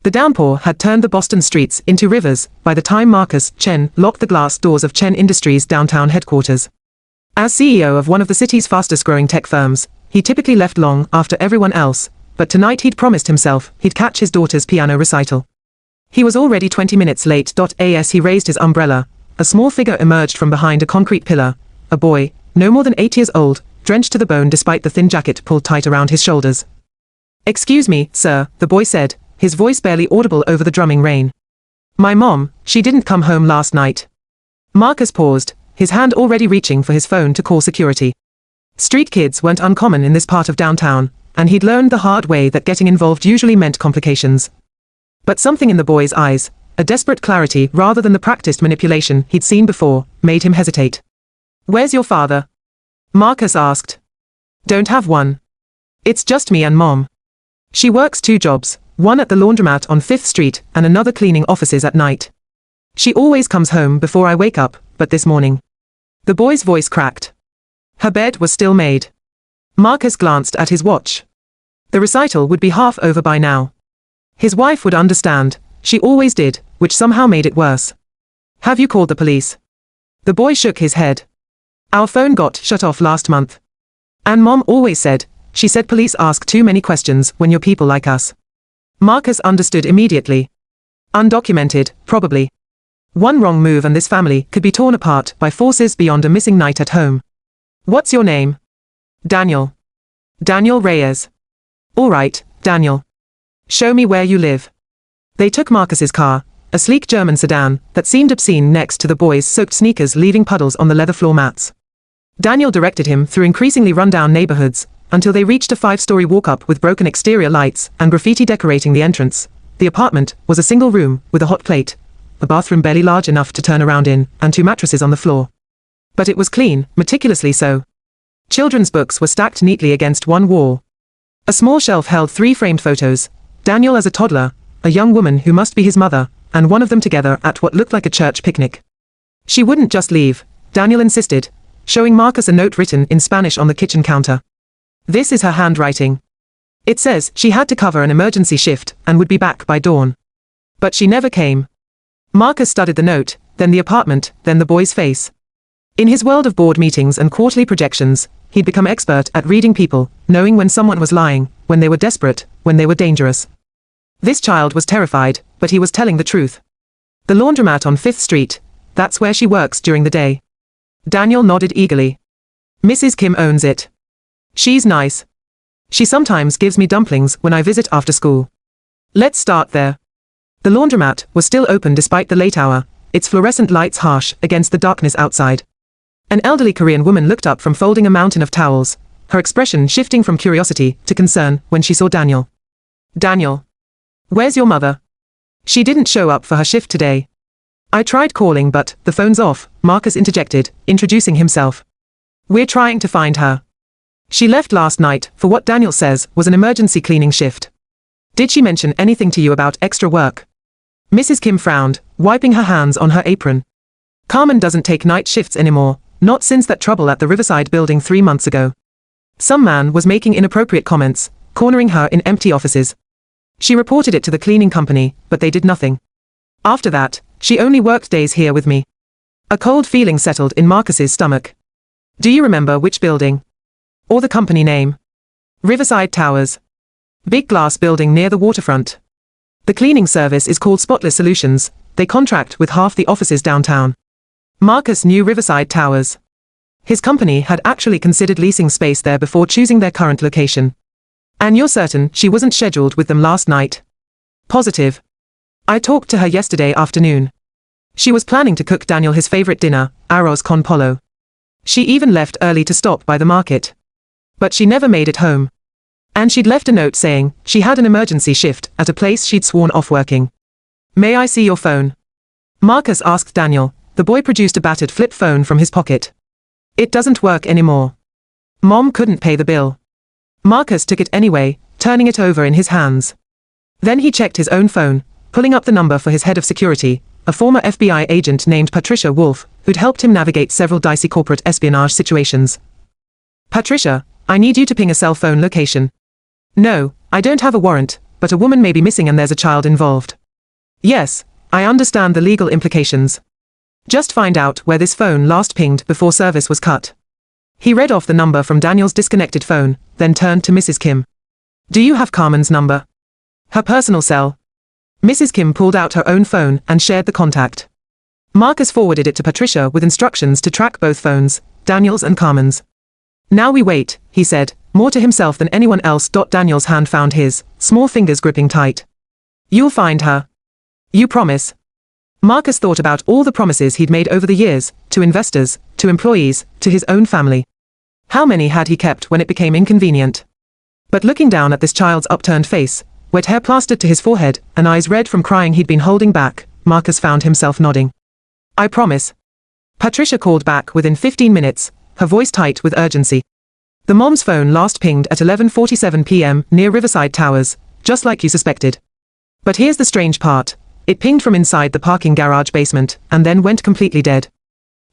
The downpour had turned the Boston streets into rivers by the time Marcus, Chen, locked the glass doors of Chen Industries' downtown headquarters. As CEO of one of the city's fastest-growing tech firms, he typically left long after everyone else, but tonight he'd promised himself he'd catch his daughter's piano recital. He was already 20 minutes late. As he raised his umbrella, a small figure emerged from behind a concrete pillar, a boy, no more than 8 years old, drenched to the bone despite the thin jacket pulled tight around his shoulders. "Excuse me, sir," the boy said, his voice barely audible over the drumming rain. "My mom, she didn't come home last night." Marcus paused, his hand already reaching for his phone to call security. Street kids weren't uncommon in this part of downtown, and he'd learned the hard way that getting involved usually meant complications. But something in the boy's eyes, a desperate clarity rather than the practiced manipulation he'd seen before, made him hesitate. "Where's your father?" Marcus asked. "Don't have one. It's just me and Mom. She works 2 jobs, one at the laundromat on 5th Street and another cleaning offices at night. She always comes home before I wake up, but this morning." The boy's voice cracked. Her bed was still made. Marcus glanced at his watch. The recital would be half over by now. His wife would understand, she always did, which somehow made it worse. "Have you called the police?" The boy shook his head. "Our phone got shut off last month. And Mom always said, she said police ask too many questions when you're people like us." Marcus understood immediately. Undocumented, probably. One wrong move and this family could be torn apart by forces beyond a missing night at home. "What's your name?" "Daniel." "Daniel Reyes." "All right, Daniel. Show me where you live." They took Marcus's car, a sleek German sedan that seemed obscene next to the boy's soaked sneakers leaving puddles on the leather floor mats. Daniel directed him through increasingly run-down neighborhoods, until they reached a 5-story walk-up with broken exterior lights and graffiti decorating the entrance. The apartment was a single room with a hot plate, a bathroom barely large enough to turn around in, and 2 mattresses on the floor. But it was clean, meticulously so. Children's books were stacked neatly against one wall. A small shelf held 3 framed photos, Daniel as a toddler, a young woman who must be his mother, and one of them together at what looked like a church picnic. She wouldn't just leave, Daniel insisted, showing Marcus a note written in Spanish on the kitchen counter. "This is her handwriting. It says she had to cover an emergency shift and would be back by dawn. But she never came." Marcus studied the note, then the apartment, then the boy's face. In his world of board meetings and quarterly projections, he'd become expert at reading people, knowing when someone was lying, when they were desperate, when they were dangerous. This child was terrified, but he was telling the truth. "The laundromat on 5th Street, that's where she works during the day." Daniel nodded eagerly. "Mrs. Kim owns it. She's nice. She sometimes gives me dumplings when I visit after school. Let's start there." The laundromat was still open despite the late hour, its fluorescent lights harsh against the darkness outside. An elderly Korean woman looked up from folding a mountain of towels, her expression shifting from curiosity to concern when she saw Daniel. "Daniel. Where's your mother? She didn't show up for her shift today." "I tried calling but the phone's off," Marcus interjected, introducing himself. "We're trying to find her. She left last night for what Daniel says was an emergency cleaning shift." "Did she mention anything to you about extra work?" Mrs. Kim frowned, wiping her hands on her apron. "Carmen doesn't take night shifts anymore, not since that trouble at the Riverside building 3 months ago. Some man was making inappropriate comments, cornering her in empty offices. She reported it to the cleaning company, but they did nothing. After that, she only worked days here with me." A cold feeling settled in Marcus's stomach. "Do you remember which building? Or the company name?" "Riverside Towers. Big glass building near the waterfront. The cleaning service is called Spotless Solutions, they contract with half the offices downtown." Marcus knew Riverside Towers. His company had actually considered leasing space there before choosing their current location. "And you're certain she wasn't scheduled with them last night?" "Positive. I talked to her yesterday afternoon. She was planning to cook Daniel his favorite dinner, arroz con pollo. She even left early to stop by the market. But she never made it home. And she'd left a note saying she had an emergency shift at a place she'd sworn off working." "May I see your phone?" Marcus asked Daniel. The boy produced a battered flip phone from his pocket. "It doesn't work anymore. Mom couldn't pay the bill." Marcus took it anyway, turning it over in his hands. Then he checked his own phone, pulling up the number for his head of security, a former FBI agent named Patricia Wolf, who'd helped him navigate several dicey corporate espionage situations. "Patricia, I need you to ping a cell phone location." "No, I don't have a warrant, but a woman may be missing and there's a child involved. Yes, I understand the legal implications. Just find out where this phone last pinged before service was cut. He read off the number from Daniel's disconnected phone, then turned to Mrs. Kim. Do you have Carmen's number? Her personal cell. Mrs. Kim pulled out her own phone and shared the contact. Marcus forwarded it to Patricia with instructions to track both phones, Daniel's and Carmen's. Now we wait, he said, more to himself than anyone else. Daniel's hand found his, small fingers gripping tight. You'll find her. You promise? Marcus thought about all the promises he'd made over the years, to investors, to employees, to his own family. How many had he kept when it became inconvenient? But looking down at this child's upturned face, wet hair plastered to his forehead, and eyes red from crying he'd been holding back, Marcus found himself nodding. I promise. Patricia called back within 15 minutes, her voice tight with urgency. The mom's phone last pinged at 11:47 p.m. near Riverside Towers, just like you suspected. But here's the strange part. It pinged from inside the parking garage basement, and then went completely dead.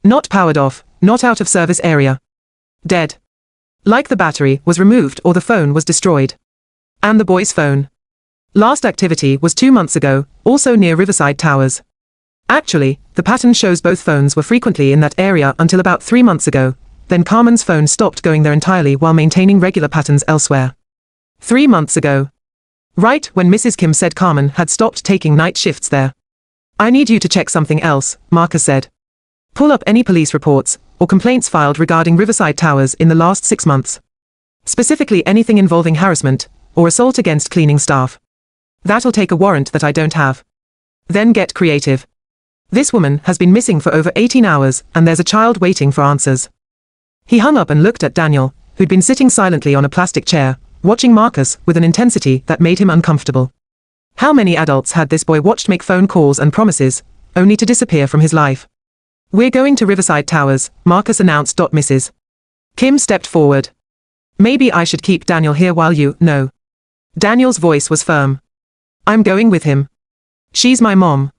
Not powered off, not out of service area. Dead. Like the battery was removed or the phone was destroyed. And the boy's phone. Last activity was 2 months ago, also near Riverside Towers. Actually, the pattern shows both phones were frequently in that area until about 3 months ago, then Carmen's phone stopped going there entirely while maintaining regular patterns elsewhere. 3 months ago. Right when Mrs. Kim said Carmen had stopped taking night shifts there. I need you to check something else, Marcus said. Pull up any police reports or complaints filed regarding Riverside Towers in the last 6 months. Specifically anything involving harassment or assault against cleaning staff. That'll take a warrant that I don't have. Then get creative. This woman has been missing for over 18 hours and there's a child waiting for answers. He hung up and looked at Daniel, who'd been sitting silently on a plastic chair, watching Marcus with an intensity that made him uncomfortable. How many adults had this boy watched make phone calls and promises, only to disappear from his life? We're going to Riverside Towers, Marcus announced. Mrs. Kim stepped forward. Maybe I should keep Daniel here while you, no. Daniel's voice was firm. I'm going with him. She's my mom.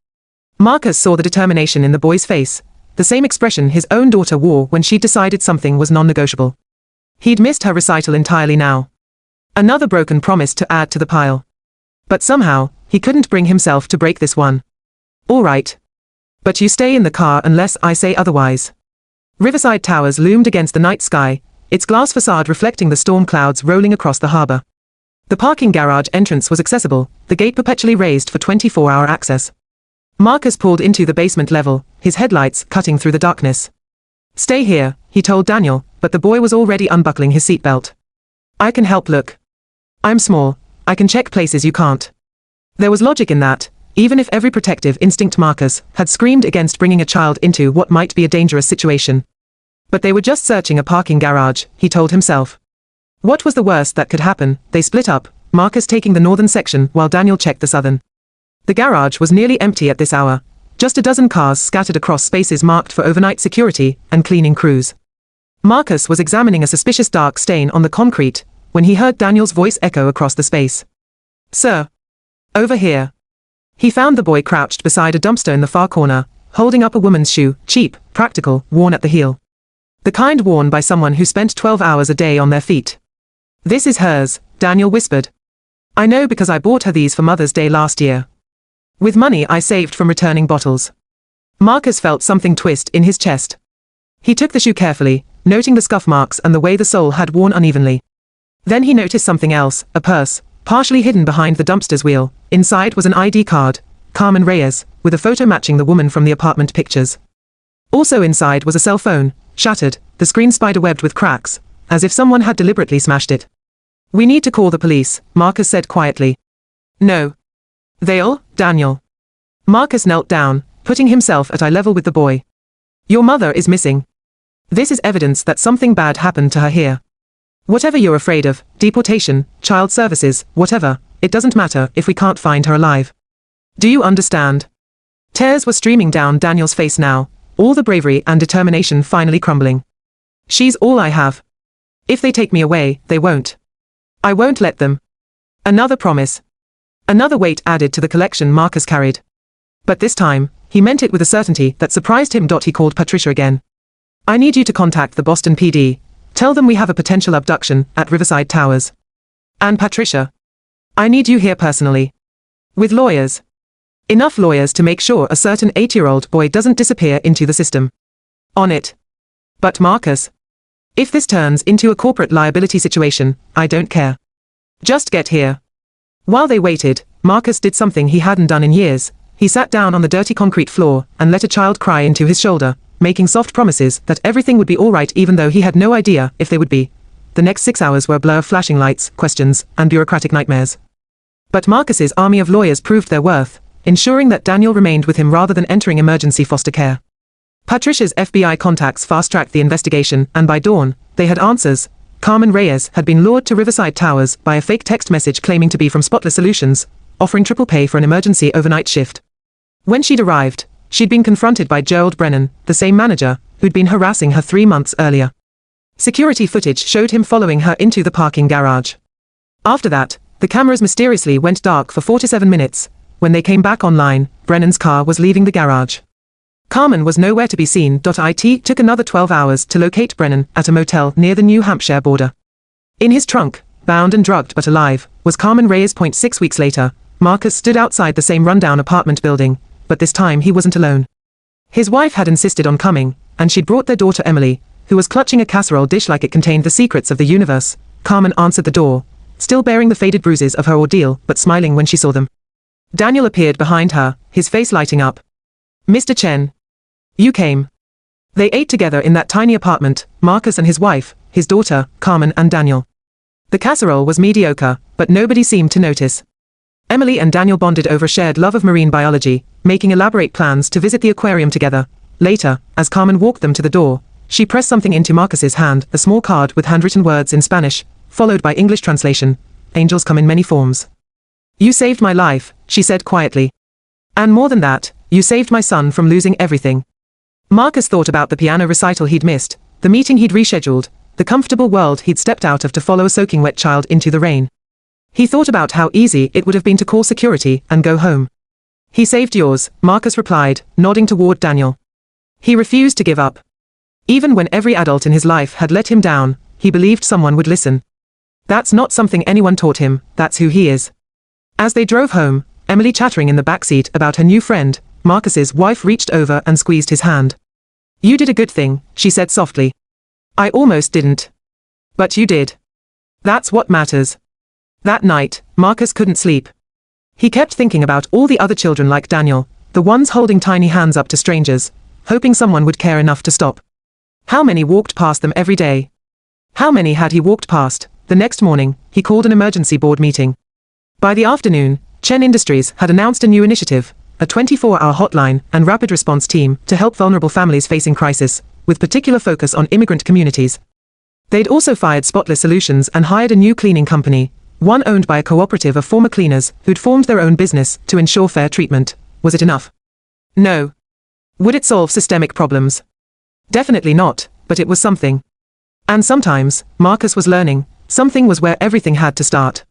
Marcus saw the determination in the boy's face, the same expression his own daughter wore when she decided something was non-negotiable. He'd missed her recital entirely now. Another broken promise to add to the pile. But somehow, he couldn't bring himself to break this one. All right. But you stay in the car unless I say otherwise. Riverside Towers loomed against the night sky, its glass facade reflecting the storm clouds rolling across the harbor. The parking garage entrance was accessible, the gate perpetually raised for 24-hour access. Marcus pulled into the basement level, his headlights cutting through the darkness. Stay here, he told Daniel, but the boy was already unbuckling his seatbelt. I can help. Look. I'm small, I can check places you can't. There was logic in that, even if every protective instinct Marcus had screamed against bringing a child into what might be a dangerous situation. But they were just searching a parking garage, he told himself. What was the worst that could happen? They split up, Marcus taking the northern section while Daniel checked the southern. The garage was nearly empty at this hour, just a dozen cars scattered across spaces marked for overnight security and cleaning crews. Marcus was examining a suspicious dark stain on the concrete when he heard Daniel's voice echo across the space. Sir. Over here. He found the boy crouched beside a dumpster in the far corner, holding up a woman's shoe, cheap, practical, worn at the heel. The kind worn by someone who spent 12 hours a day on their feet. This is hers, Daniel whispered. I know because I bought her these for Mother's Day last year. With money I saved from returning bottles. Marcus felt something twist in his chest. He took the shoe carefully, noting the scuff marks and the way the sole had worn unevenly. Then he noticed something else, a purse, partially hidden behind the dumpster's wheel. Inside was an ID card, Carmen Reyes, with a photo matching the woman from the apartment pictures. Also inside was a cell phone, shattered, the screen spider-webbed with cracks, as if someone had deliberately smashed it. We need to call the police, Marcus said quietly. No. They'll, Daniel. Marcus knelt down, putting himself at eye level with the boy. Your mother is missing. This is evidence that something bad happened to her here. Whatever you're afraid of, deportation, child services, whatever, it doesn't matter if we can't find her alive. Do you understand? Tears were streaming down Daniel's face now, all the bravery and determination finally crumbling. She's all I have. If they take me away, they won't. I won't let them. Another promise. Another weight added to the collection Marcus carried. But this time, he meant it with a certainty that surprised him. He called Patricia again. I need you to contact the Boston PD. Tell them we have a potential abduction at Riverside Towers. And Patricia. I need you here personally. With lawyers. Enough lawyers to make sure a certain 8-year-old boy doesn't disappear into the system. On it. But Marcus. If this turns into a corporate liability situation, I don't care. Just get here. While they waited, Marcus did something he hadn't done in years. He sat down on the dirty concrete floor and let a child cry into his shoulder, making soft promises that everything would be all right even though he had no idea if they would be. The next 6 hours were a blur of flashing lights, questions, and bureaucratic nightmares. But Marcus's army of lawyers proved their worth, ensuring that Daniel remained with him rather than entering emergency foster care. Patricia's FBI contacts fast-tracked the investigation, and by dawn, they had answers. Carmen Reyes had been lured to Riverside Towers by a fake text message claiming to be from Spotless Solutions, offering triple pay for an emergency overnight shift. When she'd arrived, she'd been confronted by Gerald Brennan, the same manager, who'd been harassing her 3 months earlier. Security footage showed him following her into the parking garage. After that, the cameras mysteriously went dark for 47 minutes. When they came back online, Brennan's car was leaving the garage. Carmen was nowhere to be seen. It took another 12 hours to locate Brennan at a motel near the New Hampshire border. In his trunk, bound and drugged but alive, was Carmen Reyes. 6 weeks later, Marcus stood outside the same rundown apartment building, but this time he wasn't alone. His wife had insisted on coming, and she'd brought their daughter Emily, who was clutching a casserole dish like it contained the secrets of the universe. Carmen answered the door, still bearing the faded bruises of her ordeal, but smiling when she saw them. Daniel appeared behind her, his face lighting up. Mr. Chen. You came. They ate together in that tiny apartment, Marcus and his wife, his daughter, Carmen and Daniel. The casserole was mediocre, but nobody seemed to notice. Emily and Daniel bonded over a shared love of marine biology, making elaborate plans to visit the aquarium together. Later, as Carmen walked them to the door, she pressed something into Marcus's hand, a small card with handwritten words in Spanish, followed by English translation. Angels come in many forms. You saved my life, she said quietly. And more than that, you saved my son from losing everything. Marcus thought about the piano recital he'd missed, the meeting he'd rescheduled, the comfortable world he'd stepped out of to follow a soaking wet child into the rain. He thought about how easy it would have been to call security and go home. He saved yours, Marcus replied, nodding toward Daniel. He refused to give up. Even when every adult in his life had let him down, he believed someone would listen. That's not something anyone taught him, that's who he is. As they drove home, Emily chattering in the backseat about her new friend, Marcus's wife reached over and squeezed his hand. You did a good thing, she said softly. I almost didn't. But you did. That's what matters. That night, Marcus couldn't sleep. He kept thinking about all the other children like Daniel, the ones holding tiny hands up to strangers, hoping someone would care enough to stop. How many walked past them every day? How many had he walked past? The next morning, he called an emergency board meeting. By the afternoon, Chen Industries had announced a new initiative, a 24-hour hotline and rapid response team to help vulnerable families facing crisis, with particular focus on immigrant communities. They'd also fired Spotless Solutions and hired a new cleaning company, one owned by a cooperative of former cleaners who'd formed their own business to ensure fair treatment. Was it enough? No. Would it solve systemic problems? Definitely not, but it was something. And sometimes, Marcus was learning, something was where everything had to start.